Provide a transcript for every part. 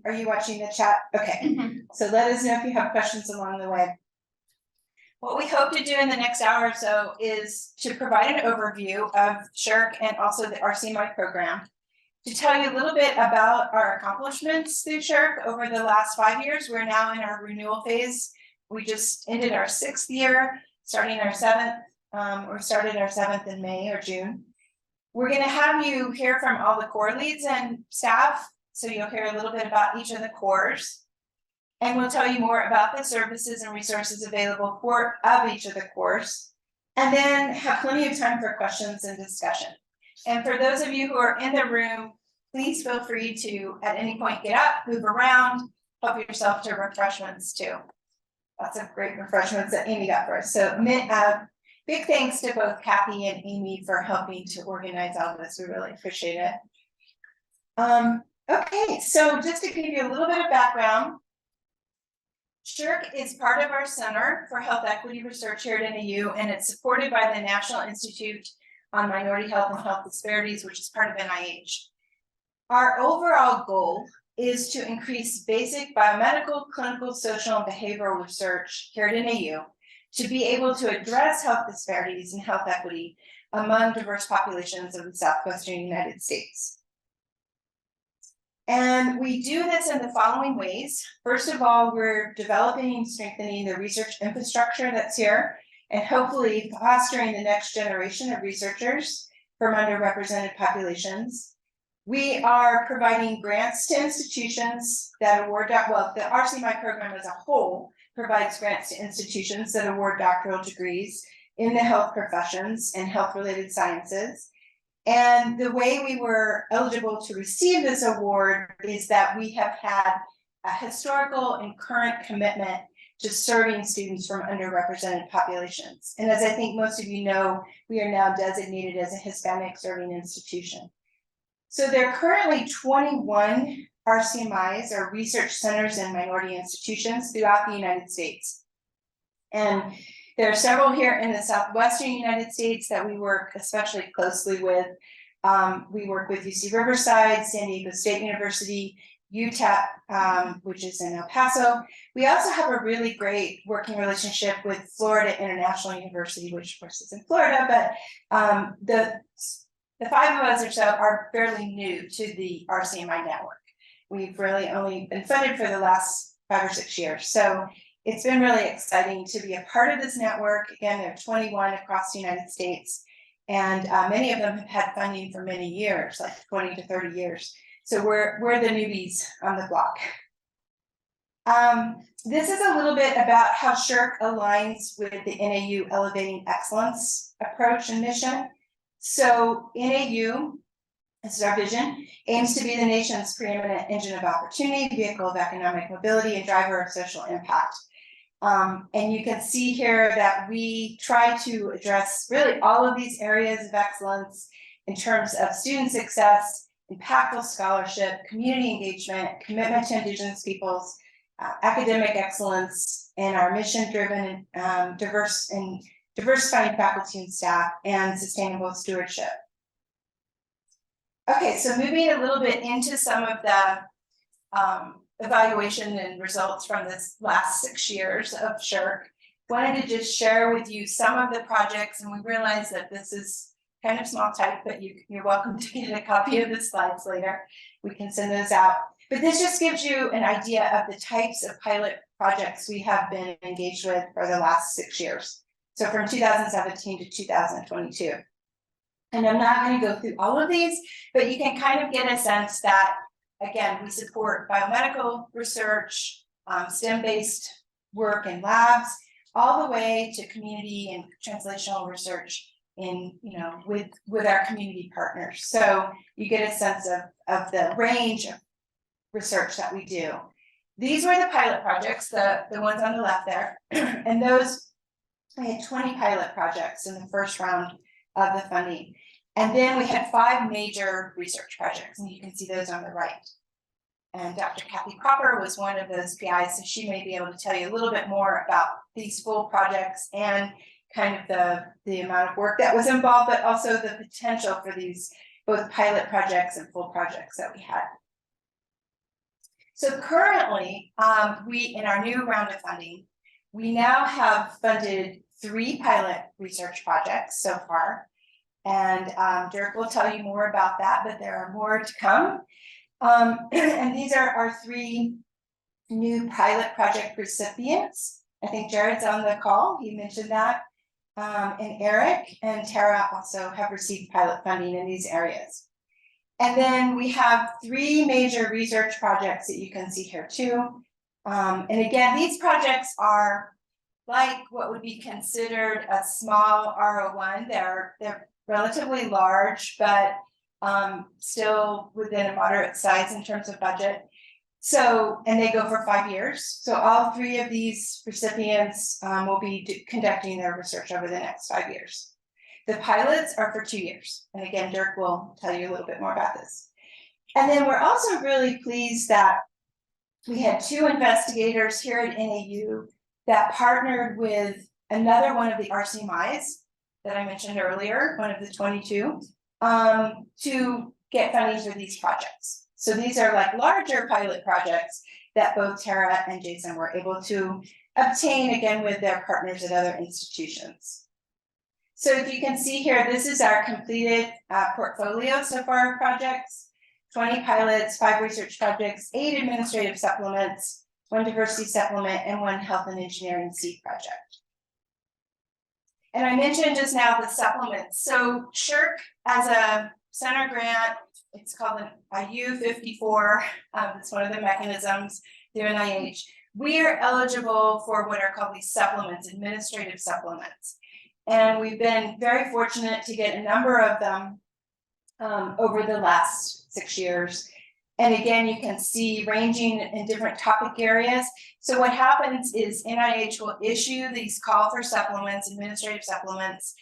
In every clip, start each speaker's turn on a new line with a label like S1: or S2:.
S1: Are you watching the chat? Okay. So let us know if you have questions along the way. What we hope to do in the next hour or so is to provide an overview of SHERC and also the RCMI program, to tell you a little bit about our accomplishments through SHERC over the last 5 years. We're now in our renewal phase. We just ended our 6th year, starting our 7th, or started our 7th in May or June. We're going to have you hear from all the core leads and staff, so you'll hear a little bit about each of the cores. And we'll tell you more about the services and resources available for each of the cores, and then have plenty of time for questions and discussion. And for those of you who are in the room, please feel free to, at any point, get up, move around, help yourself to refreshments too. Lots of great refreshments that Amy got for us. So big thanks to both Kathy and Amy for helping to organize all this. We really appreciate it. Okay, so just to give you a little bit of background, SHERC is part of our Center for Health Equity Research here at NAU, and it's supported by the National Institute on Minority Health and Health Disparities, which is part of NIH. Our overall goal is to increase basic biomedical, clinical, social, and behavioral research here at NAU to be able to address health disparities and health equity among diverse populations of the Southwestern United States. And we do this in the following ways. First of all, we're developing and strengthening the research infrastructure that's here, and hopefully fostering the next generation of researchers from underrepresented populations. We are providing grants to institutions that award, well, the RCMI program as a whole provides grants to institutions that award doctoral degrees in the health professions and health-related sciences. And the way we were eligible to receive this award is that we have had a historical and current commitment to serving students from underrepresented populations. And as I think most of you know, we are now designated as a Hispanic serving institution. So there are currently 21 RCMIs, or research centers and minority institutions, throughout the United States. And there are several here in the Southwestern United States that we work especially closely with. We work with UC Riverside, San Diego State University, UTEP, which is in El Paso. We also have a really great working relationship with Florida International University, which of course is in Florida, but the 5 of us or so are fairly new to the RCMI network. We've really only been funded for the last 5 or 6 years. So it's been really exciting to be a part of this network. Again, there are 21 across the United States, and many of them have had funding for many years, like 20 to 30 years. So we're the newbies on the block. This is a little bit about how SHERC aligns with the NAU Elevating Excellence approach and mission. So NAU, this is our vision, aims to be the nation's preeminent engine of opportunity, vehicle of economic mobility, and driver of social impact. And you can see here that we try to address really all of these areas of excellence in terms of student success, impactful scholarship, community engagement, commitment to Indigenous peoples, academic excellence, and our mission-driven, diversifying faculty and staff, and sustainable stewardship. Okay, so moving a little bit into some of the evaluation and results from this last 6 years of SHERC. Wanted to just share with you some of the projects, and we realize that this is kind of small type, but you're welcome to get a copy of the slides later. We can send those out. But this just gives you an idea of the types of pilot projects we have been engaged with for the last 6 years. So from 2017 to 2022. And I'm not going to go through all of these, but you can kind of get a sense that, again, we support biomedical research, STEM-based work in labs, all the way to community and translational research in, with our community partners. So you get a sense of the range of research that we do. These were the pilot projects, the ones on the left there, and those, we had 20 pilot projects in the first round of the funding. And then we had 5 major research projects, and you can see those on the right. And Dr. Kathy Cropper was one of those PIs, so she may be able to tell you a little bit more about these full projects and kind of the amount of work that was involved, but also the potential for these both pilot projects and full projects that we had. So currently, we, in our new round of funding, we now have funded 3 pilot research projects so far. And Dirk will tell you more about that, but there are more to come. And these are our 3 new pilot project recipients. I think Jared's on the call, he mentioned that. And Eric and Tara also have received pilot funding in these areas. And then we have 3 major research projects that you can see here too. And again, these projects are like what would be considered a small R01. They're relatively large, but still within a moderate size in terms of budget. So, and they go for 5 years. So all 3 of these recipients will be conducting their research over the next 5 years. The pilots are for 2 years. And again, Dirk will tell you a little bit more about this. And then we're also really pleased that we had 2 investigators here at NAU that partnered with another one of the RCMIs that I mentioned earlier, one of the 22, to get funding for these projects. So these are like larger pilot projects that both Tara and Jason were able to obtain, again, with their partners at other institutions. So if you can see here, this is our completed portfolio so far of projects: 20 pilots, 5 research projects, 8 administrative supplements, 1 diversity supplement, and 1 health and engineering seed project. And I mentioned just now the supplements. So SHERC, as a center grant, it's called an IU54. It's one of the mechanisms through NIH. We are eligible for what are called these supplements, administrative supplements. And we've been very fortunate to get a number of them over the last 6 years. And again, you can see ranging in different topic areas. So what happens is NIH will issue these call for supplements, administrative supplements,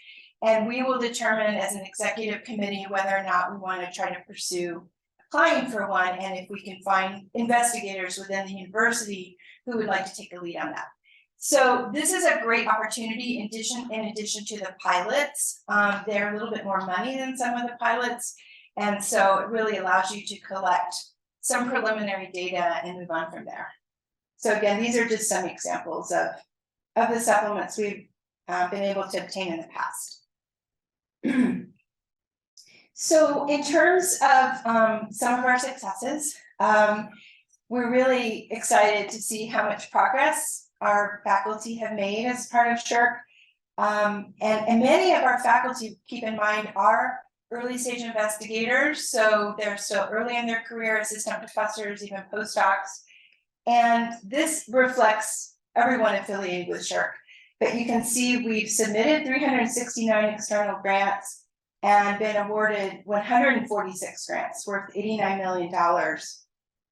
S1: and we will determine as an executive committee whether or not we want to try to pursue applying for one, and if we can find investigators within the university who would like to take a lead on that. So this is a great opportunity in addition to the pilots. They're a little bit more money than some of the pilots. And so it really allows you to collect some preliminary data and move on from there. So again, these are just some examples of the supplements we've been able to obtain in the past. So in terms of some of our successes, we're really excited to see how much progress our faculty have made as part of SHERC. And many of our faculty, keep in mind, are early stage investigators, so they're still early in their career, assistant professors, even postdocs. And this reflects everyone affiliated with SHERC. But you can see we've submitted 369 external grants and been awarded 146 grants worth $89 million.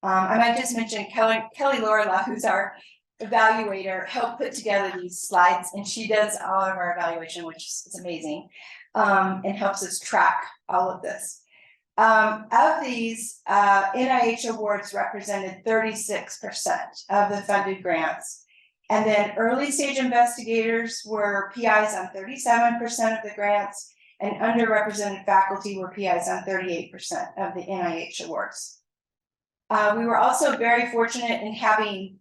S1: I might just mention Kelly Lorla, who's our evaluator, helped put together these slides, and she does all of our evaluation, which is amazing, and helps us track all of this. Of these, NIH awards represented 36% of the funded grants. And then early stage investigators were PIs on 37% of the grants, and underrepresented faculty were PIs on 38% of the NIH awards. We were also very fortunate in having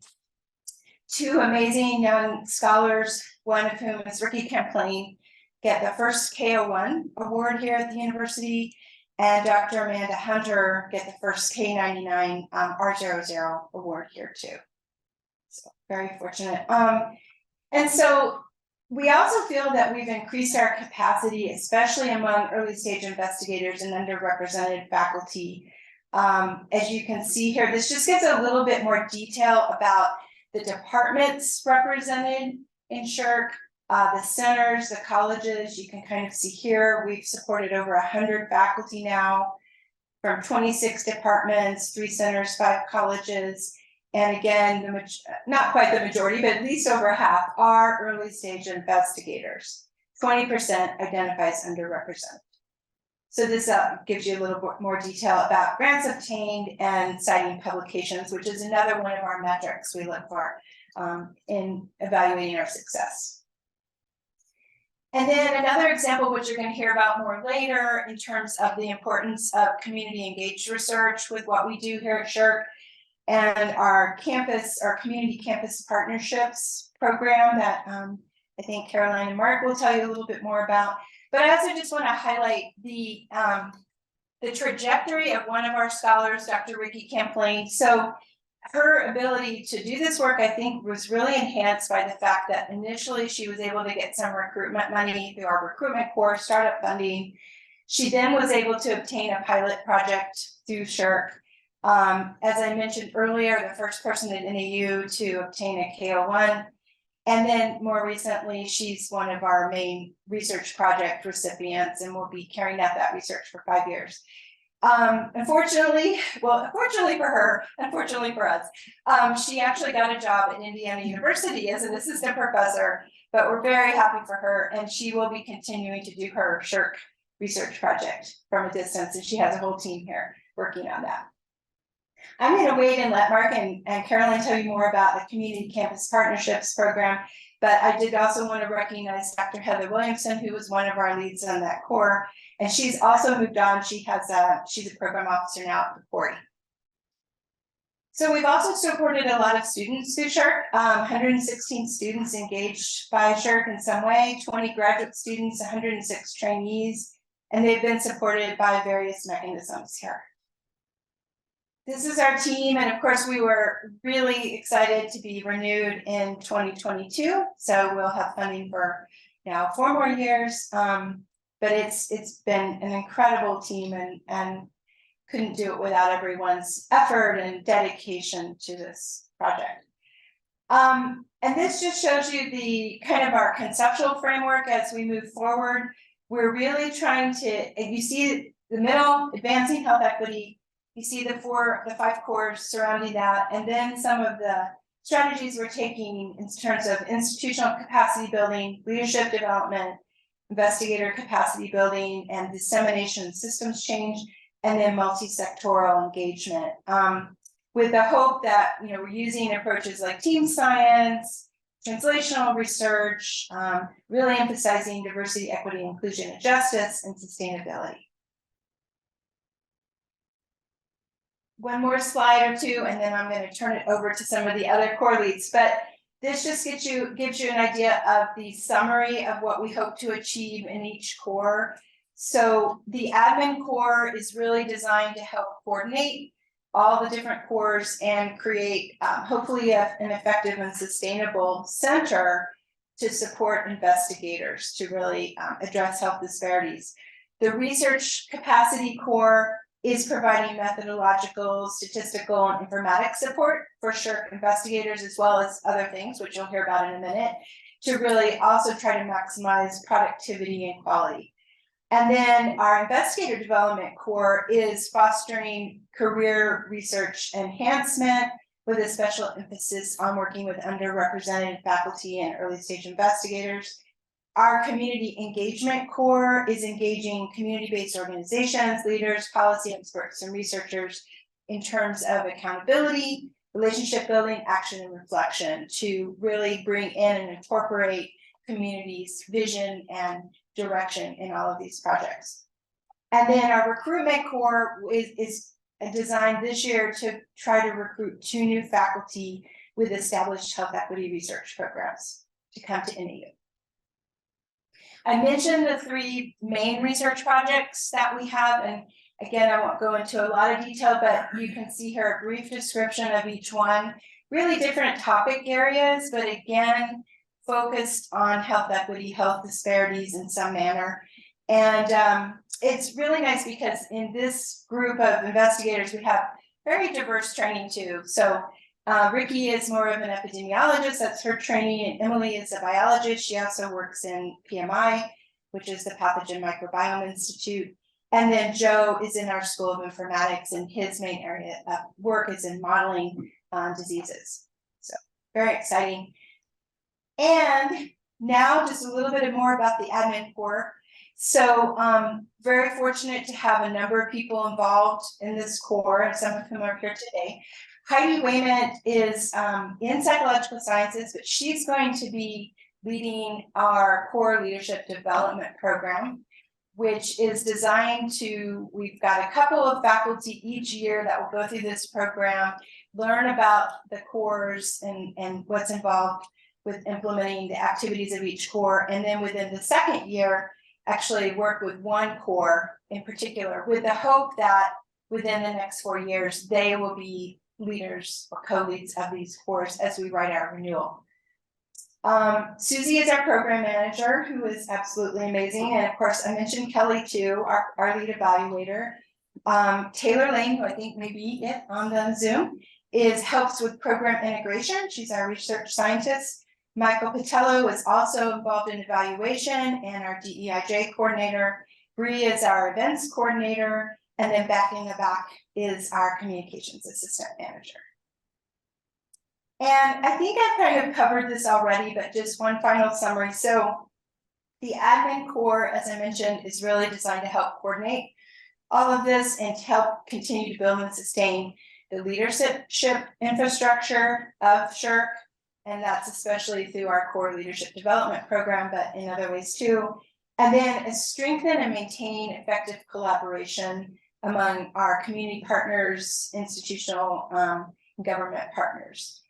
S1: 2 amazing young scholars, one of whom is Ricky Camplain, get the first K01 award here at the university, and Dr. Amanda Hunter get the first K99 R00 award here too. So very fortunate. And so we also feel that we've increased our capacity, especially among early stage investigators and underrepresented faculty. As you can see here, this just gives a little bit more detail about the departments represented in SHERC, the centers, the colleges. You can kind of see here, we've supported over 100 faculty now from 26 departments, 3 centers, 5 colleges. And again, not quite the majority, but at least over half are early stage investigators. 20% identifies underrepresented. So this gives you a little bit more detail about grants obtained and citing publications, which is another one of our metrics we look for in evaluating our success. And then another example, which you're going to hear about more later, in terms of the importance of community engaged research with what we do here at SHERC. and our community campus partnerships program that I think Caroline and Mark will tell you a little bit more about. But I also just want to highlight the trajectory of one of our scholars, Dr. Ricky Camplain. So her ability to do this work, I think, was really enhanced by the fact that initially she was able to get some recruitment money through our recruitment core startup funding. She then was able to obtain a pilot project through SHERC. As I mentioned earlier, the first person at NAU to obtain a K01. And then more recently, she's one of our main research project recipients and will be carrying out that research for 5 years. Unfortunately for her, unfortunately for us, she actually got a job at Indiana University as an assistant professor, but we're very happy for her, and she will be continuing to do her SHERC research project from a distance, and she has a whole team here working on that. I'm going to wait and let Mark and Caroline tell you more about the Community Campus Partnerships program, but I did also want to recognize Dr. Heather Williamson, who was one of our leads on that core, and she's also moved on. She's a program officer now at the Port. So we've also supported a lot of students through SHERC, 116 students engaged by SHERC in some way, 20 graduate students, 106 trainees, and they've been supported by various mechanisms here. This is our team, and of course we were really excited to be renewed in 2022, so we'll have funding for now 4 more years, but it's been an incredible team, and couldn't do it without everyone's effort and dedication to this project. And this just shows you the kind of our conceptual framework as we move forward. We're really trying to, you see the middle, advancing health equity. You see the 5 cores surrounding that, and then some of the strategies we're taking in terms of institutional capacity building, leadership development, investigator capacity building, and dissemination systems change, and then multi-sectoral engagement. With the hope that we're using approaches like team science, translational research, really emphasizing diversity, equity, inclusion, and justice, and sustainability. One more slide or two, and then I'm going to turn it over to some of the other core leads. But this just gives you an idea of the summary of what we hope to achieve in each core. So the admin core is really designed to help coordinate all the different cores and create hopefully an effective and sustainable center to support investigators to really address health disparities. The research capacity core is providing methodological, statistical, and informatics support for SHERC investigators, as well as other things, which you'll hear about in a minute, to really also try to maximize productivity and quality. And then our investigator development core is fostering career research enhancement with a special emphasis on working with underrepresented faculty and early stage investigators. Our community engagement core is engaging community-based organizations, leaders, policy experts, and researchers in terms of accountability, relationship building, action, and reflection to really bring in and incorporate communities' vision and direction in all of these projects. And then our recruitment core is designed this year to try to recruit 2 new faculty with established health equity research programs to come to NAU. I mentioned the 3 main research projects that we have, and again, I won't go into a lot of detail, but you can see here a brief description of each one. Really different topic areas, but again, focused on health equity, health disparities in some manner. And it's really nice because in this group of investigators, we have very diverse training too. So Ricky is more of an epidemiologist, that's her training, and Emily is a biologist. She also works in PMI, which is the Pathogen Microbiome Institute. And then Joe is in our School of Informatics, and his main area of work is in modeling diseases. So very exciting. And now just a little bit more about the admin core. So very fortunate to have a number of people involved in this core, and some of whom are here today. Heidi Wayment is in psychological sciences, but she's going to be leading our core leadership development program, which is designed to, we've got a couple of faculty each year that will go through this program. learn about the cores and what's involved with implementing the activities of each core. And then within the second year, actually work with one core in particular, with the hope that within the next 4 years, they will be leaders or co-leads of these cores as we write our renewal. Susie is our program manager, who is absolutely amazing. And of course, I mentioned Kelly too, our lead evaluator. Taylor Lane, who I think may be on the Zoom, helps with program integration. She's our research scientist. Michael Patello is also involved in evaluation and our DEIJ coordinator. Bree is our events coordinator. And then back in the back is our communications assistant manager. And I think I've kind of covered this already, but just one final summary. So the admin core, as I mentioned, is really designed to help coordinate all of this and to help continue to build and sustain the leadership infrastructure of SHERC. And that's especially through our core leadership development program, but in other ways too. And then strengthen and maintain effective collaboration among our community partners, institutional government partners.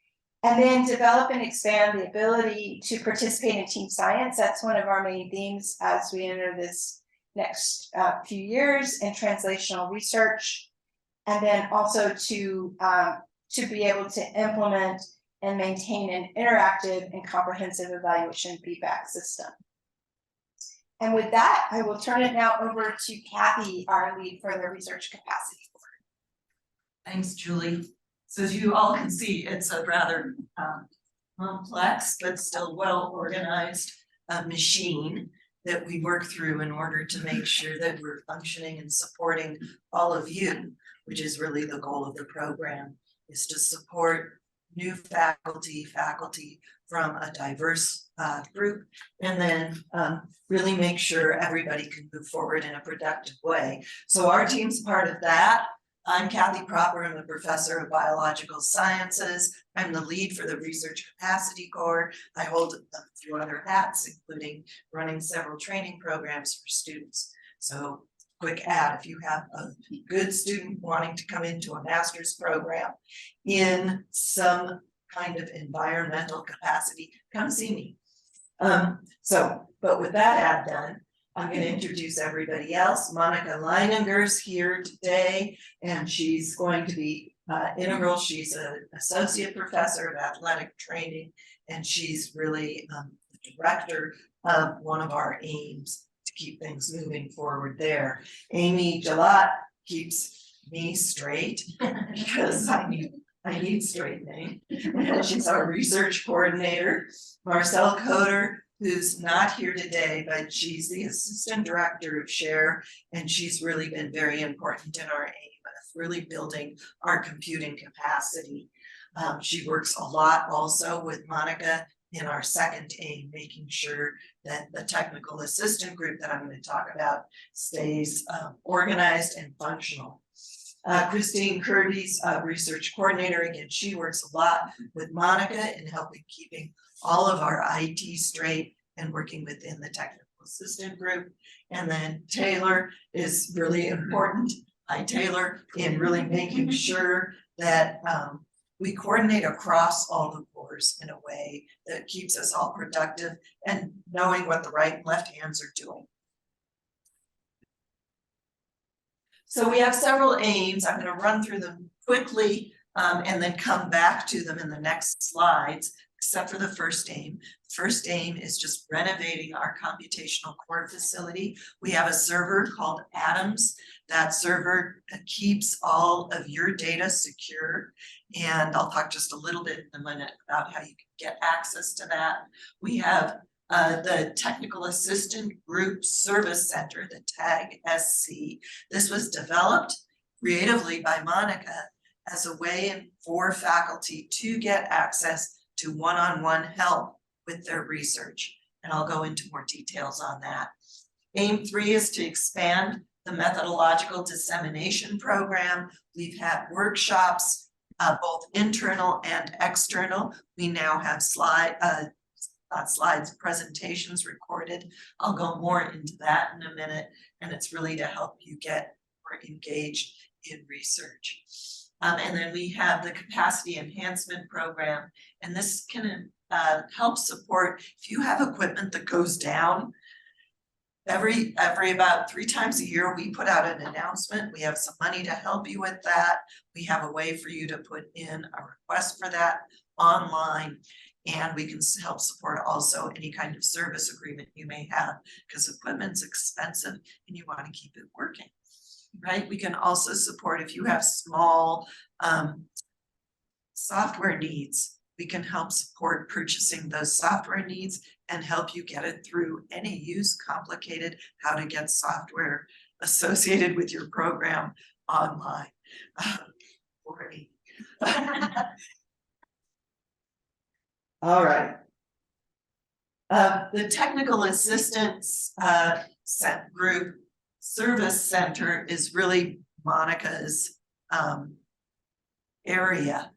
S1: And then develop and expand the ability to participate in team science. That's one of our main themes as we enter this next few years in translational research. And then also to be able to implement and maintain an interactive and comprehensive evaluation feedback system. And with that, I will turn it now over to Kathy, our lead for the research capacity board.
S2: Thanks, Julie. So as you all can see, it's a rather complex but still well-organized machine that we work through in order to make sure that we're functioning and supporting all of you, which is really the goal of the program, is to support new faculty from a diverse group, and then really make sure everybody can move forward in a productive way. So our team's part of that. I'm Kathy Proper. I'm a professor of biological sciences. I'm the lead for the research capacity core. I hold a few other hats, including running several training programs for students. So quick ad, if you have a good student wanting to come into a master's program in some kind of environmental capacity, come see me. But with that ad done, I'm going to introduce everybody else. Monica Leininger's here today, and she's going to be integral. She's an associate professor of athletic training, and she's really the director of one of our aims to keep things moving forward there. Amy Gillot keeps me straight because I need straightening. She's our research coordinator. Marcel Coder, who's not here today, but she's the assistant director of SHERC, and she's really been very important in our aim of really building our computing capacity. She works a lot also with Monica in our second aim, making sure that the technical assistant group that I'm going to talk about stays organized and functional. Christine Kirby's research coordinator. Again, she works a lot with Monica in helping keeping all of our IT straight and working within the technical assistant group. And then Taylor is really important. Hi, Taylor, in really making sure that we coordinate across all the cores in a way that keeps us all productive and knowing what the right and left hands are doing. So we have several aims. I'm going to run through them quickly and then come back to them in the next slides, except for the first aim. First aim is just renovating our computational core facility. We have a server called Atoms. That server keeps all of your data secure. And I'll talk just a little bit in a minute about how you can get access to that. We have the Technical Assistant Group Service Center, the TAG SC. This was developed creatively by Monica as a way for faculty to get access to one-on-one help with their research. And I'll go into more details on that. Aim 3 is to expand the methodological dissemination program. We've had workshops, both internal and external. We now have presentations recorded. I'll go more into that in a minute, and it's really to help you get more engaged in research. And then we have the capacity enhancement program, and this can help support if you have equipment that goes down. Every about 3 times a year, we put out an announcement. We have some money to help you with that. We have a way for you to put in a request for that online. And we can help support also any kind of service agreement you may have, because equipment's expensive and you want to keep it working, right? We can also support if you have small software needs. We can help support purchasing those software needs and help you get it through any use complicated how to get software associated with your program online. For me. All right. The technical assistance group service center is really Monica's area.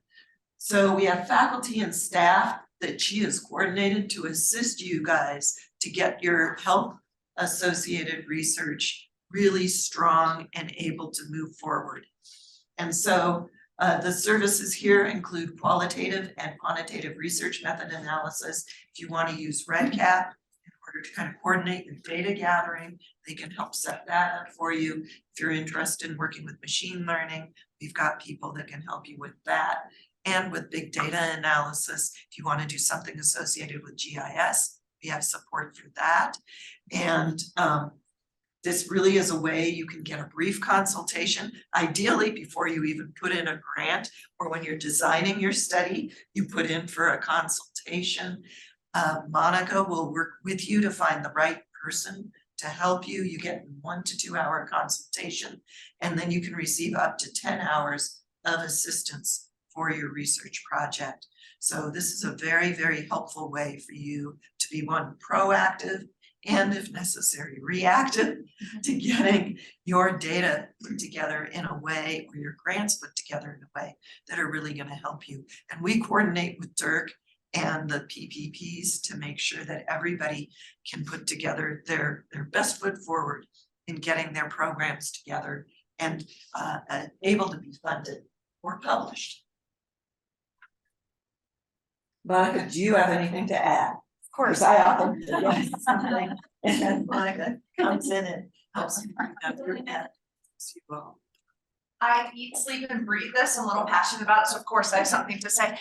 S2: So we have faculty and staff that she has coordinated to assist you guys to get your health associated research really strong and able to move forward. And so the services here include qualitative and quantitative research method analysis. If you want to use REDCap in order to kind of coordinate your data gathering, they can help set that up for you. If you're interested in working with machine learning, we've got people that can help you with that. And with big data analysis, if you want to do something associated with GIS, we have support for that. And this really is a way you can get a brief consultation, ideally before you even put in a grant, or when you're designing your study, you put in for a consultation. Monica will work with you to find the right person to help you. You get 1 to 2 hour consultation, and then you can receive up to 10 hours of assistance for your research project. So this is a very, very helpful way for you to be one, proactive, and if necessary, reactive to getting your data put together in a way, or your grants put together in a way that are really going to help you. And we coordinate with Dirk and the PPPs to make sure that everybody can put together their best foot forward in getting their programs together and able to be funded or published. Monica, do you have anything to add?
S3: Of course.
S2: I often forget something, and then Monica comes in and helps me bring up your net. So you will.
S3: I eat, sleep, and breathe this. I'm a little passionate about it, so of course I have something to say.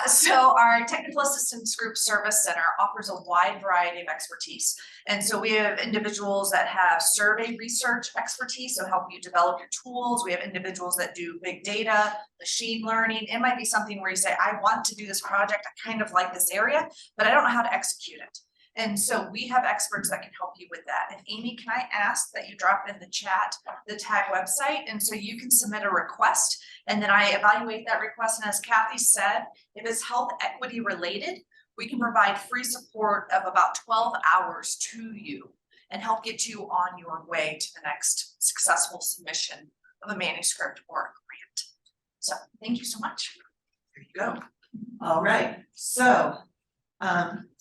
S3: So our Technical Assistance Group Service Center offers a wide variety of expertise. And so we have individuals that have survey research expertise, so help you develop your tools. We have individuals that do big data, machine learning. It might be something where you say, I want to do this project, I kind of like this area, but I don't know how to execute it. And so we have experts that can help you with that. And Amy, can I ask that you drop in the chat the TAG website, and so you can submit a request, and then I evaluate that request. And as Kathy said, if it's health equity related, we can provide free support of about 12 hours to you and help get you on your way to the next successful submission of a manuscript or a grant. So thank you so much.
S2: There you go. All right, so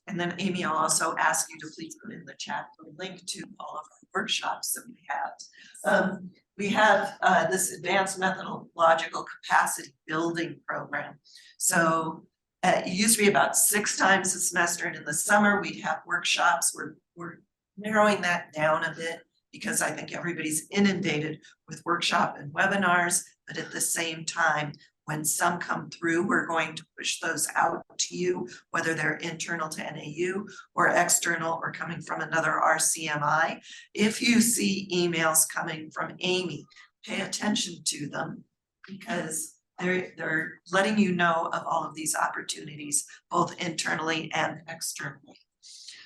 S2: and then Amy, I'll also ask you to please put in the chat the link to all of our workshops that we have. We have this advanced methodological capacity building program. So it used to be about 6 times a semester, and in the summer we'd have workshops. We're narrowing that down a bit because I think everybody's inundated with workshop and webinars, but at the same time, when some come through, we're going to push those out to you, whether they're internal to NAU or external or coming from another RCMI. If you see emails coming from Amy, pay attention to them, because they're letting you know of all of these opportunities, both internally and externally.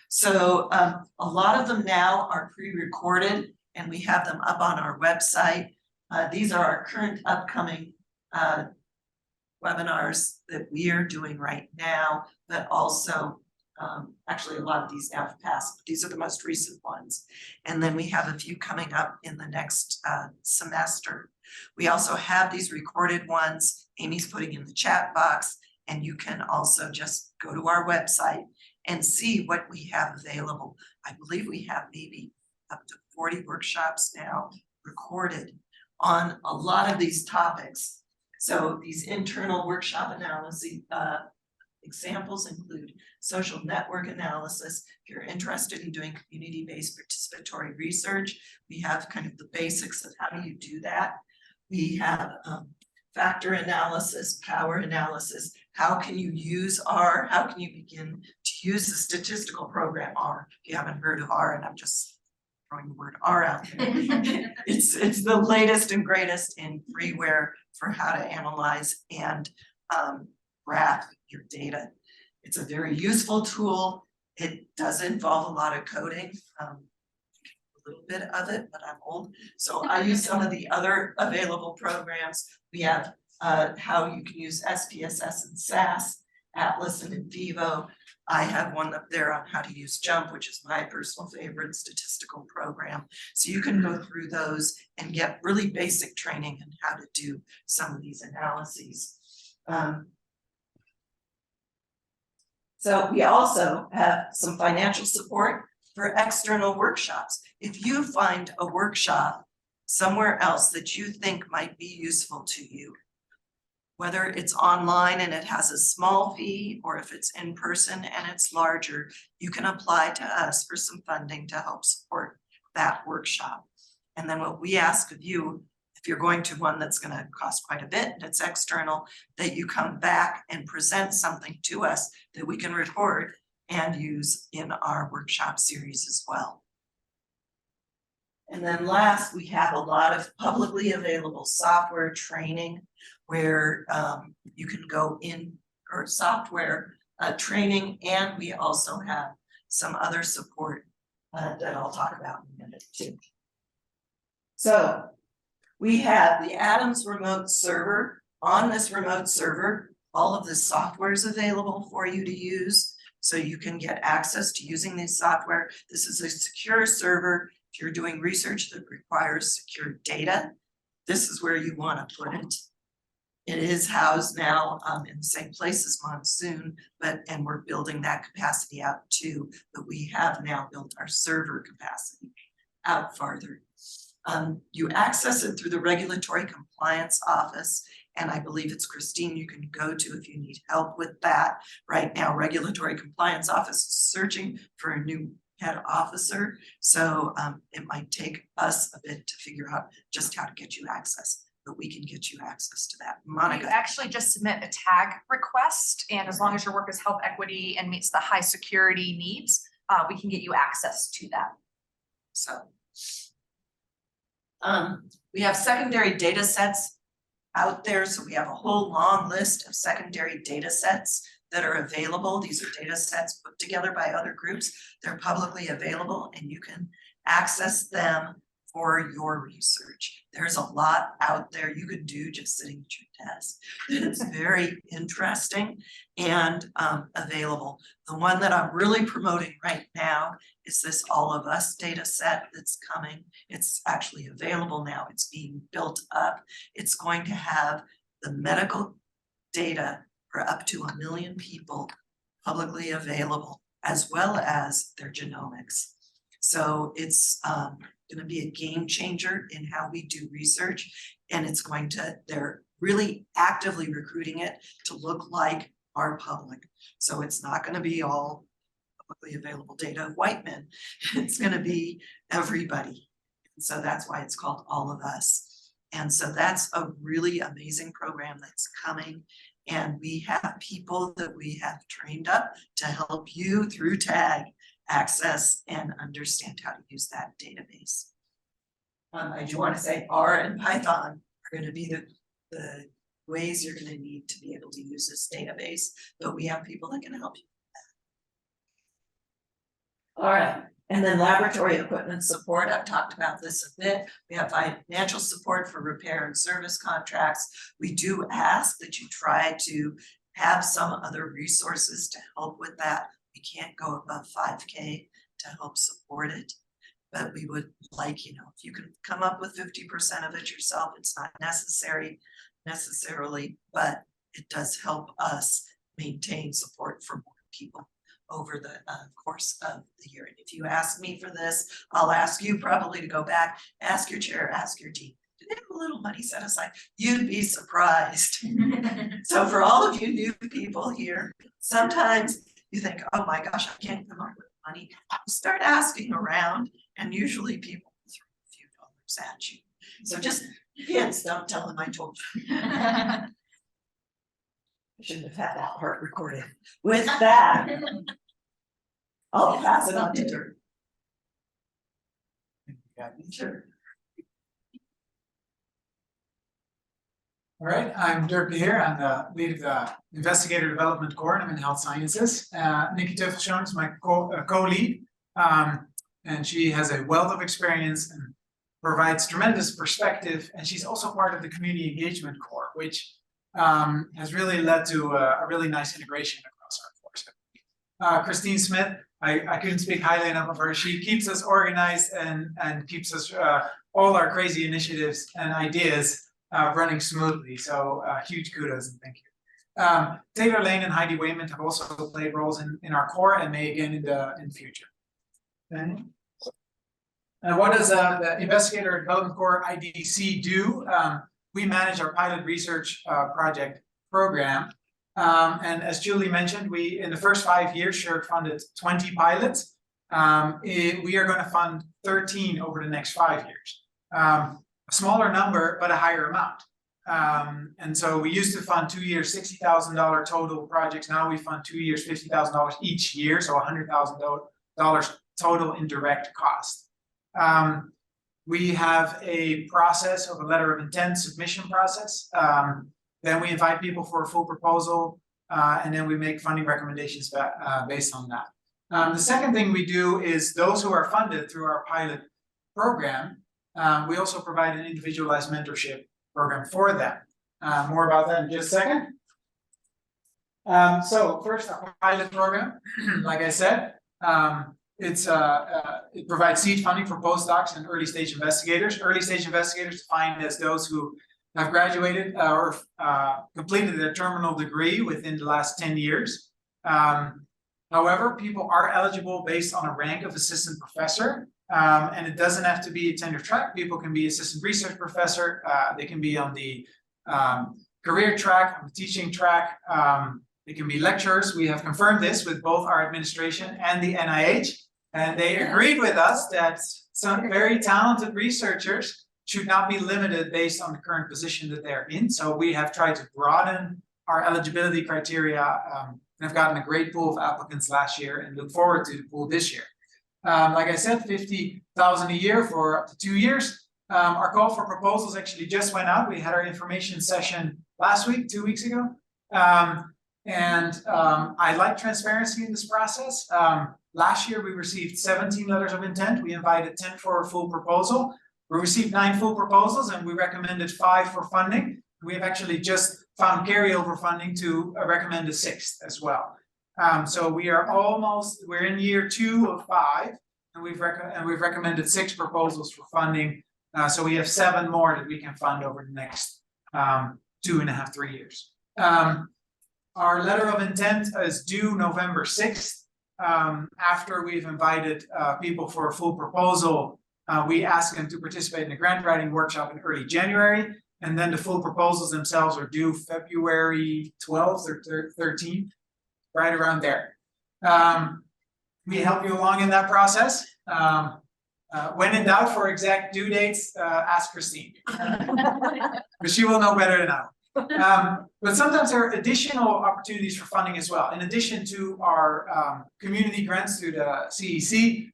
S2: So a lot of them now are pre-recorded, and we have them up on our website. These are our current upcoming webinars that we are doing right now, but also actually a lot of these now have passed, but these are the most recent ones. And then we have a few coming up in the next semester. We also have these recorded ones Amy's putting in the chat box, and you can also just go to our website and see what we have available. I believe we have maybe up to 40 workshops now recorded on a lot of these topics. So these internal workshop analysis examples include social network analysis. If you're interested in doing community-based participatory research, we have kind of the basics of how do you do that. We have factor analysis, power analysis. How can you use R? How can you begin to use the statistical program R? If you haven't heard of R, and I'm just throwing the word R out there. It's the latest and greatest in freeware for how to analyze and graph your data. It's a very useful tool. It does involve a lot of coding, a little bit of it, but I'm old. So I use some of the other available programs. We have how you can use SPSS and SAS, Atlas and Invivo. I have one up there on how to use JUMP, which is my personal favorite statistical program. So you can go through those and get really basic training on how to do some of these analyses. So we also have some financial support for external workshops. If you find a workshop somewhere else that you think might be useful to you, whether it's online and it has a small fee, or if it's in person and it's larger, you can apply to us for some funding to help support that workshop. And then what we ask of you, if you're going to one that's going to cost quite a bit and it's external, that you come back and present something to us that we can record and use in our workshop series as well. And then last, we have a lot of publicly available software training where you can go in, or software training, and we also have some other support that I'll talk about in a minute too. So we have the Adams remote server. On this remote server, all of this software is available for you to use, so you can get access to using this software. This is a secure server. If you're doing research that requires secure data, this is where you want to put it. It is housed now in the same place as Monsoon, and we're building that capacity out too, but we have now built our server capacity out farther. You access it through the Regulatory Compliance Office, and I believe it's Christine you can go to if you need help with that. Right now, Regulatory Compliance Office is searching for a new head officer, so it might take us a bit to figure out just how to get you access, but we can get you access to that. Monica.
S3: You actually just submit a tag request, and as long as your work is health equity and meets the high security needs, we can get you access to that.
S2: So we have secondary data sets out there. So we have a whole long list of secondary data sets that are available. These are data sets put together by other groups. They're publicly available and you can access them for your research. There's a lot out there you could do just sitting at your desk. It's very interesting and available. The one that I'm really promoting right now is this All of Us data set that's coming. It's actually available now. It's being built up. It's going to have the medical data for up to 1 million people publicly available, as well as their genomics. So it's going to be a game changer in how we do research, and it's going to, they're really actively recruiting it to look like our public. So it's not going to be all publicly available data of white men. It's going to be everybody. And so that's why it's called All of Us. And so that's a really amazing program that's coming. And we have people that we have trained up to help you through TAG access and understand how to use that database. I do want to say R and Python are going to be the ways you're going to need to be able to use this database, but we have people that can help you with that. All right, and then laboratory equipment support. I've talked about this a bit. We have financial support for repair and service contracts. We do ask that you try to have some other resources to help with that. We can't go above 5K to help support it, but we would like, you know, if you can come up with 50% of it yourself, it's not necessarily, but it does help us maintain support for more people over the course of the year. And if you ask me for this, I'll ask you probably to go back, ask your chair, ask your dean to they have a little money set aside. You'd be surprised. So for all of you new people here, sometimes you think, oh my gosh, I can't come up with money. Start asking around, and usually people will throw a few dollars at you. So just, yes, don't tell them I told you. I shouldn't have had that part recorded. With that, I'll pass it on to Dirk. Sure.
S4: All right, I'm Dirk here. I'm the lead of the Investigator Development Core, and I'm in Health Sciences. Nikki Teufelschon is my co-lead, and she has a wealth of experience and provides tremendous perspective. And she's also part of the Community Engagement Core, which has really led to a really nice integration across our course. Christine Smith, I couldn't speak highly enough of her. She keeps us organized and keeps us all our crazy initiatives and ideas running smoothly. So huge kudos and thank you. Taylor Lane and Heidi Wayman have also played roles in our core and may again in the future. Okay. And what does the Investigator Development Core IDC do? We manage our pilot research project program. And as Julie mentioned, we in the first 5 years, SHERC funded 20 pilots. We are going to fund 13 over the next 5 years. A smaller number, but a higher amount. And so we used to fund 2 years, $60,000 total projects. Now we fund 2 years, $50,000 each year, so $100,000 total in direct cost. We have a process of a letter of intent submission process. Then we invite people for a full proposal, and then we make funding recommendations based on that. The second thing we do is those who are funded through our pilot program, we also provide an individualized mentorship program for them. More about that in just a second. So first, our pilot program, like I said, it provides seed funding for postdocs and early stage investigators. Early stage investigators defined as those who have graduated or completed their terminal degree within the last 10 years. However, people are eligible based on a rank of assistant professor. And it doesn't have to be a tenure track. People can be assistant research professor. They can be on the career track, on the teaching track. They can be lecturers. We have confirmed this with both our administration and the NIH. And they agreed with us that some very talented researchers should not be limited based on the current position that they're in. So we have tried to broaden our eligibility criteria and have gotten a great pool of applicants last year and look forward to the pool this year. Like I said, $50,000 a year for up to 2 years. Our call for proposals actually just went out. We had our information session last week, 2 weeks ago. I like transparency in this process. Last year, we received 17 letters of intent. We invited 10 for a full proposal. We received 9 full proposals and we recommended 5 for funding. We have actually just found carryover funding to recommend a 6th as well. So we're in year 2 of 5, and we've recommended 6 proposals for funding. So we have 7 more that we can fund over the next 2.5, 3 years. Our letter of intent is due November 6th. After we've invited people for a full proposal, we ask them to participate in a grant writing workshop in early January. And then the full proposals themselves are due February 12th or 13th. Right around there. We help you along in that process. When in doubt for exact due dates, ask Christine. Because she will know better than I. But sometimes there are additional opportunities for funding as well. In addition to our community grants through the CEC,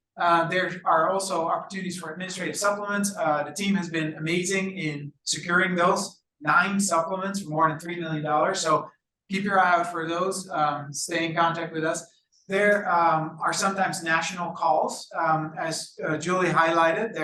S4: there are also opportunities for administrative supplements. The team has been amazing in securing those 9 supplements for more than $3 million. So keep your eye out for those, stay in contact with us. There are sometimes national calls, as Julie highlighted.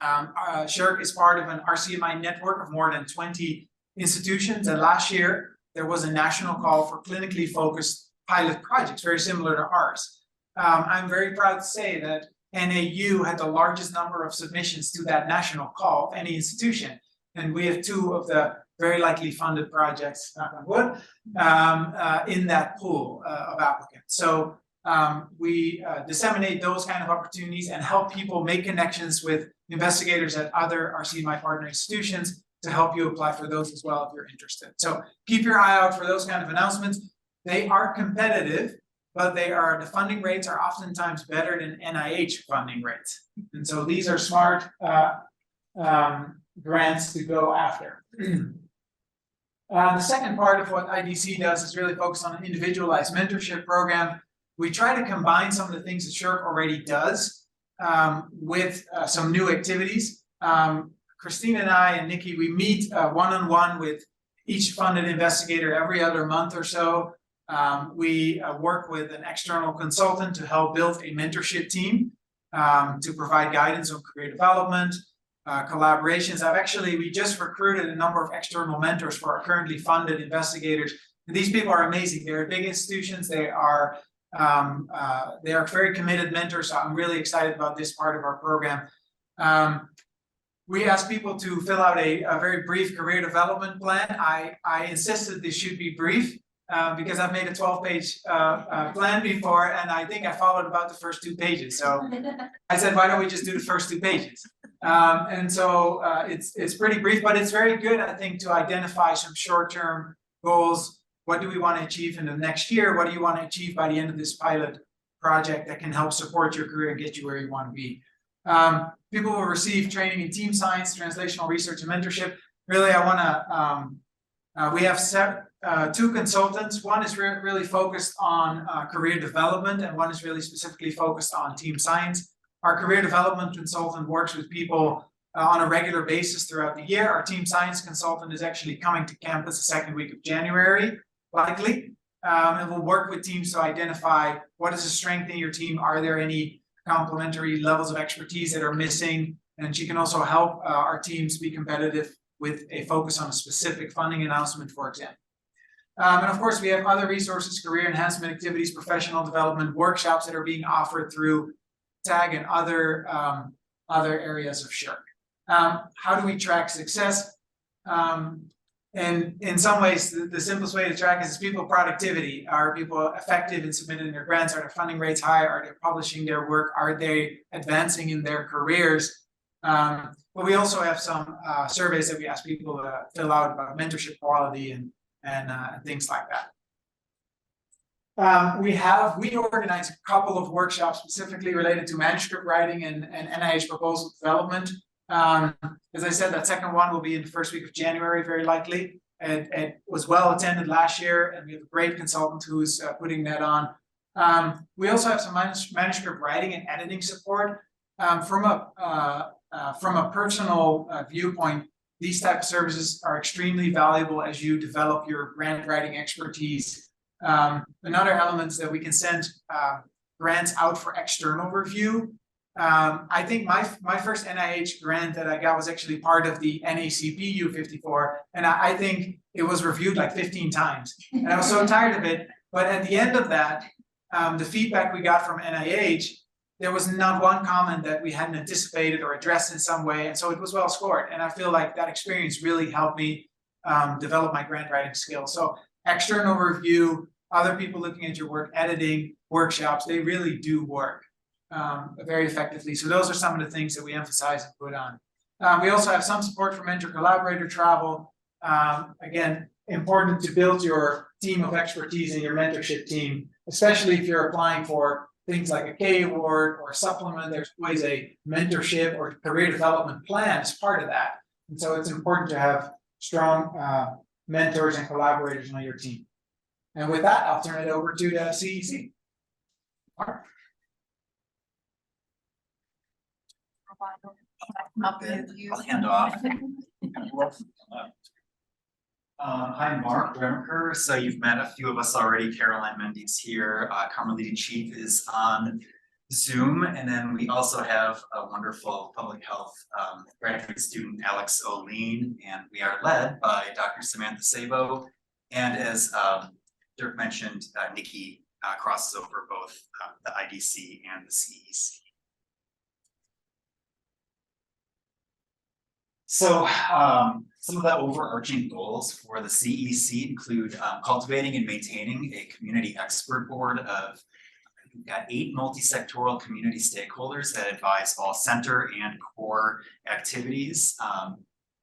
S4: SHERC is part of an RCMI network of more than 20 institutions. And last year, there was a national call for clinically focused pilot projects, very similar to ours. I'm very proud to say that NAU had the largest number of submissions to that national call of any institution. And we have 2 of the very likely funded projects, knock on wood, in that pool of applicants. So we disseminate those kind of opportunities and help people make connections with investigators at other RCMI partner institutions to help you apply for those as well if you're interested. So keep your eye out for those kind of announcements. They are competitive, but the funding rates are oftentimes better than NIH funding rates. And so these are smart grants to go after. The second part of what IDC does is really focus on an individualized mentorship program. We try to combine some of the things that SHERC already does with some new activities. Christine and I and Nikki, we meet one-on-one with each funded investigator every other month or so. We work with an external consultant to help build a mentorship team to provide guidance on career development, collaborations. We just recruited a number of external mentors for our currently funded investigators. And these people are amazing. They're big institutions. They are very committed mentors. So I'm really excited about this part of our program. We asked people to fill out a very brief career development plan. I insisted this should be brief because I've made a 12-page plan before, and I think I followed about the first 2 pages. So I said, why don't we just do the first 2 pages? And so it's pretty brief, but it's very good, I think, to identify some short-term goals. What do we want to achieve in the next year? What do you want to achieve by the end of this pilot project that can help support your career and get you where you want to be? People will receive training in team science, translational research, and mentorship. Really, I want to, we have 2 consultants. One is really focused on career development, and one is really specifically focused on team science. Our career development consultant works with people on a regular basis throughout the year. Our team science consultant is actually coming to campus the second week of January, likely, and we'll work with teams to identify what is the strength in your team. Are there any complementary levels of expertise that are missing? And she can also help our teams be competitive with a focus on a specific funding announcement, for example. And of course, we have other resources, career enhancement activities, professional development, workshops that are being offered through TAG and other areas of SHERC. How do we track success? And in some ways, the simplest way to track is people productivity. Are people effective in submitting their grants? Are their funding rates high? Are they publishing their work? Are they advancing in their careers? But we also have some surveys that we ask people to fill out about mentorship quality and things like that. We organize a couple of workshops specifically related to manuscript writing and NIH proposal development. As I said, that second one will be in the first week of January, very likely. It was well attended last year, and we have a great consultant who's putting that on. We also have some manuscript writing and editing support. From a personal viewpoint, these type of services are extremely valuable as you develop your grant writing expertise. Another element is that we can send grants out for external review. I think my first NIH grant that I got was actually part of the NACP U54, and I think it was reviewed like 15 times. And I was so tired of it. But at the end of that, the feedback we got from NIH, there was not one comment that we hadn't anticipated or addressed in some way, and so it was well scored. And I feel like that experience really helped me develop my grant writing skills. So external review, other people looking at your work, editing, workshops, they really do work very effectively. So those are some of the things that we emphasize and put on. We also have some support for mentor-collaborator travel. Again, important to build your team of expertise in your mentorship team, especially if you're applying for things like a K award or a supplement. There's always a mentorship or career development plan as part of that. And so it's important to have strong mentors and collaborators on your team. And with that, I'll turn it over to the CEC. Mark.
S5: I'll hand off. Hi, Mark Remaker. So you've met a few of us already. Caroline Mendes here. Carmelita Chief is on Zoom. And then we also have a wonderful public health graduate student, Alex O'Lean. And we are led by Dr. Samantha Sabo. And as Dirk mentioned, Nikki crosses over both the IDC and the CEC. So some of the overarching goals for the CEC include cultivating and maintaining a community expert board of we've got 8 multi-sectoral community stakeholders that advise all center and core activities.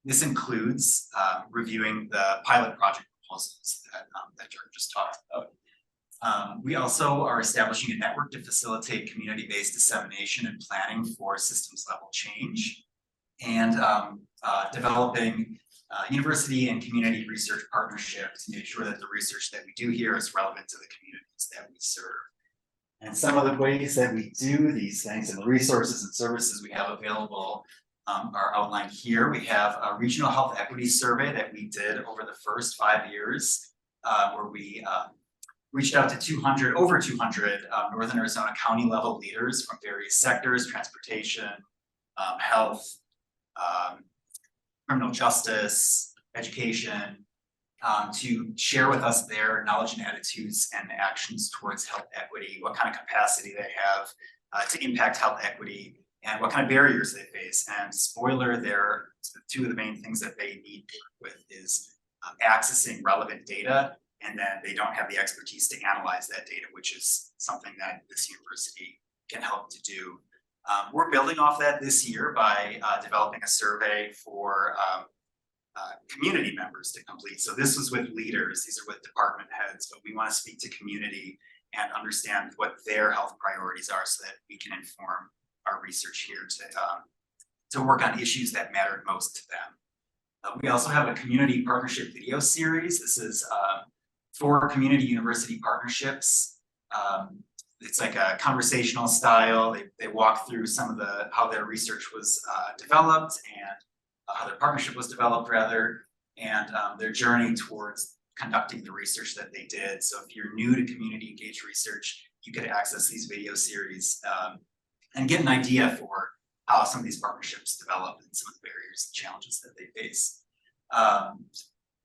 S5: This includes reviewing the pilot project proposals that Dirk just talked about. We also are establishing a network to facilitate community-based dissemination and planning for systems level change, and developing university and community research partnerships to make sure that the research that we do here is relevant to the communities that we serve. And some of the ways that we do these things and the resources and services we have available are outlined here. We have a regional health equity survey that we did over the first 5 years, where we reached out to over 200 Northern Arizona County level leaders from various sectors: transportation, health, criminal justice, education, to share with us their knowledge and attitudes and actions towards health equity, what kind of capacity they have to impact health equity, and what kind of barriers they face. And spoiler, there, two of the main things that they need with is accessing relevant data, and then they don't have the expertise to analyze that data, which is something that this university can help to do. We're building off that this year by developing a survey for community members to complete. So this was with leaders, these are with department heads, but we want to speak to community and understand what their health priorities are so that we can inform our research here to work on issues that mattered most to them. We also have a community partnership video series. This is for community university partnerships. It's like a conversational style. They walk through some of how their research was developed and how their partnership was developed rather, and their journey towards conducting the research that they did. So if you're new to community engaged research, you could access these video series and get an idea for how some of these partnerships develop and some of the barriers and challenges that they face.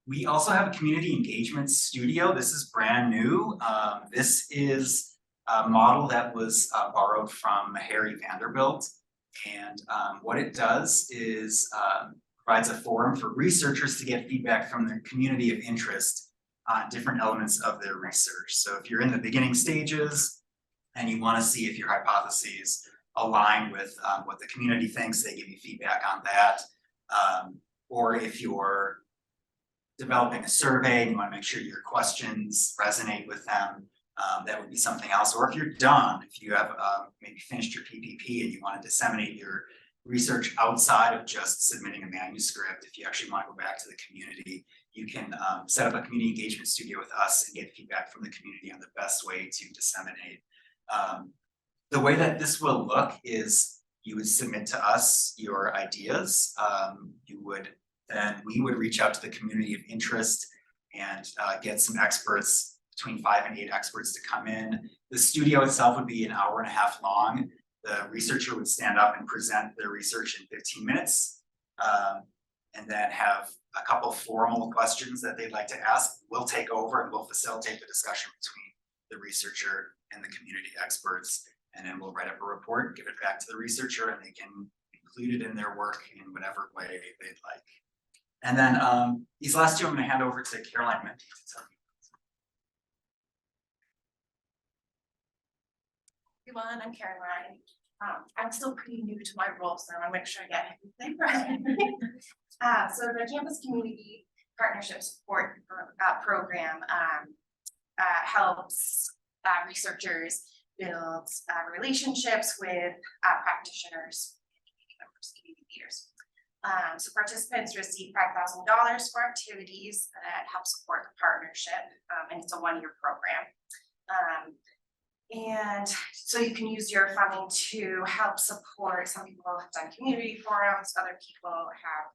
S5: We also have a community engagement studio. This is brand new. This is a model that was borrowed from Harry Vanderbilt. And what it does is provides a forum for researchers to get feedback from their community of interest on different elements of their research. So if you're in the beginning stages and you want to see if your hypotheses align with what the community thinks, they give you feedback on that. Or if you're developing a survey and you want to make sure your questions resonate with them, that would be something else. Or if you're done, if you have maybe finished your PPP and you want to disseminate your research outside of just submitting a manuscript, if you actually want to go back to the community, you can set up a community engagement studio with us and get feedback from the community on the best way to disseminate. The way that this will look is you would submit to us your ideas. We would reach out to the community of interest and get some experts, between 5 and 8 experts, to come in. The studio itself would be an hour and a half long. The researcher would stand up and present their research in 15 minutes, and then have a couple formal questions that they'd like to ask. We'll take over and we'll facilitate the discussion between the researcher and the community experts, and then we'll write up a report, give it back to the researcher, and they can include it in their work in whatever way they'd like. And then these last two I'm going to hand over to Caroline Mendy to tell you.
S6: Everyone, I'm Caroline. I'm still pretty new to my role, so I want to make sure I get everything right. So the Campus Community Partnership Support Program helps researchers build relationships with practitioners, community leaders. So participants receive $5,000 for activities that help support the partnership, and it's a 1-year program. And so you can use your funding to help support. Some people have done community forums, other people have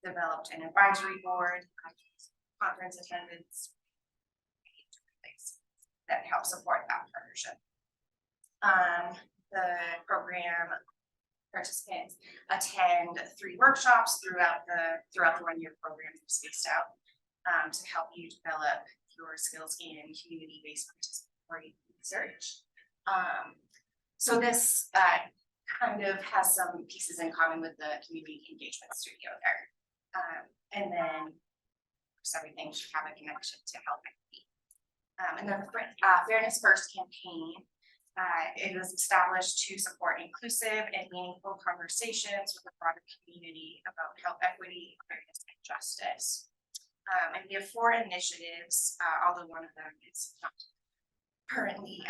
S6: developed an advisory board, conference attendance, things that help support that partnership. The program participants attend 3 workshops throughout the 1-year program spaced out to help you develop your skills in community-based participatory research. So this kind of has some pieces in common with the community engagement studio there. And then everything should have a connection to health equity. And then the Fairness First campaign It was established to support inclusive and meaningful conversations with the broader community about health equity, fairness, and justice. And we have 4 initiatives, although one of them is not currently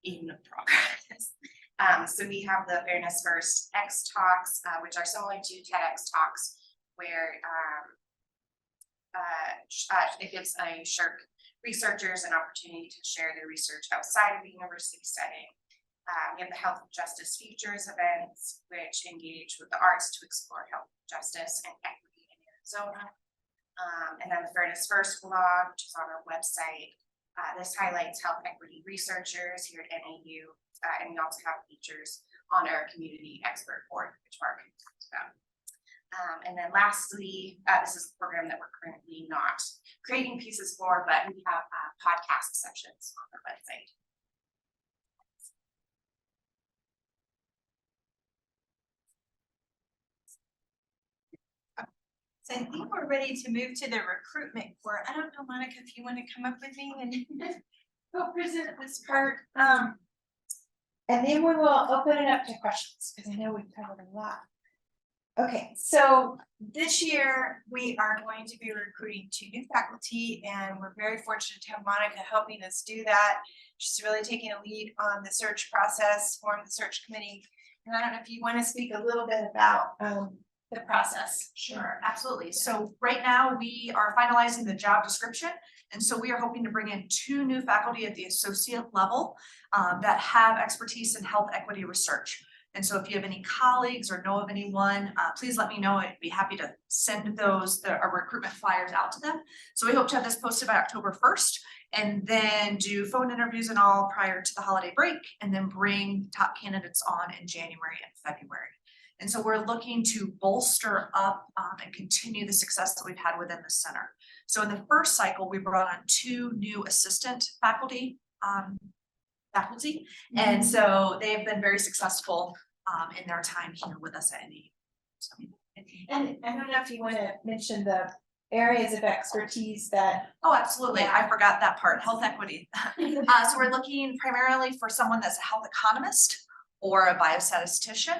S6: in progress. So we have the Fairness First X Talks, which are similar to TEDx Talks, where it gives a SHERC researchers an opportunity to share their research outside of the university setting. We have the Health Justice Futures events, which engage with the arts to explore health justice and equity in Arizona. And then the Fairness First blog, which is on our website. This highlights health equity researchers here at NAU, and we also have features on our community expert board, which Mark talked about. And then lastly, this is a program that we're currently not creating pieces for, but we have podcast sessions on our website.
S7: So I think we're ready to move to the recruitment core. I don't know, Monica, if you want to come up with me and
S1: We'll present this part, and then we will open it up to questions, because I know we've covered a lot. Okay, so
S7: this year we are going to be recruiting 2 new faculty, and we're very fortunate to have Monica helping us do that. She's really taking a lead on the search process, formed the search committee. And I don't know if you want to speak a little bit about the process.
S3: Sure, absolutely. So right now we are finalizing the job description. And so we are hoping to bring in 2 new faculty at the associate level that have expertise in health equity research. And so if you have any colleagues or know of anyone, please let me know. I'd be happy to send our recruitment flyers out to them. So we hope to have this posted by October 1st and then do phone interviews and all prior to the holiday break, and then bring top candidates on in January and February. And so we're looking to bolster up and continue the success that we've had within the center. So in the first cycle, we brought on 2 new assistant faculty. And so they've been very successful in their time here with us at NAU. So,
S1: and I don't know if you want to mention the areas of expertise that.
S3: oh, absolutely. I forgot that part, health equity. So we're looking primarily for someone that's a health economist or a biostatistician,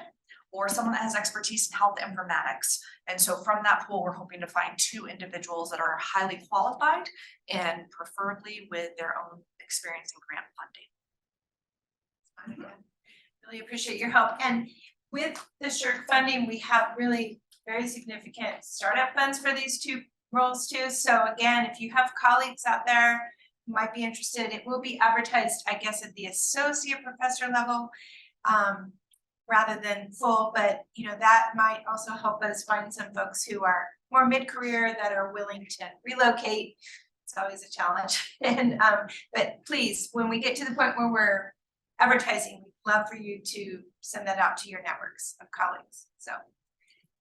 S3: or someone that has expertise in health informatics. And so from that pool, we're hoping to find 2 individuals that are highly qualified and preferably with their own experience in grant funding.
S7: Really appreciate your help. And with the SHERC funding, we have really very significant startup funds for these 2 roles too. So again, if you have colleagues out there who might be interested, it will be advertised, I guess, at the associate professor level. Rather than full, but that might also help us find some folks who are more mid-career that are willing to relocate. It's always a challenge. And but please, when we get to the point where we're advertising, we'd love for you to send that out to your networks of colleagues. So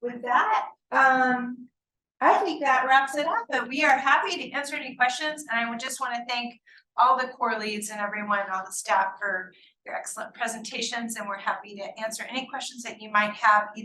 S7: with that, I think that wraps it up, but we are happy to answer any questions. And I would just want to thank all the core leads and everyone, all the staff for your excellent presentations, and we're happy to answer any questions that you might have either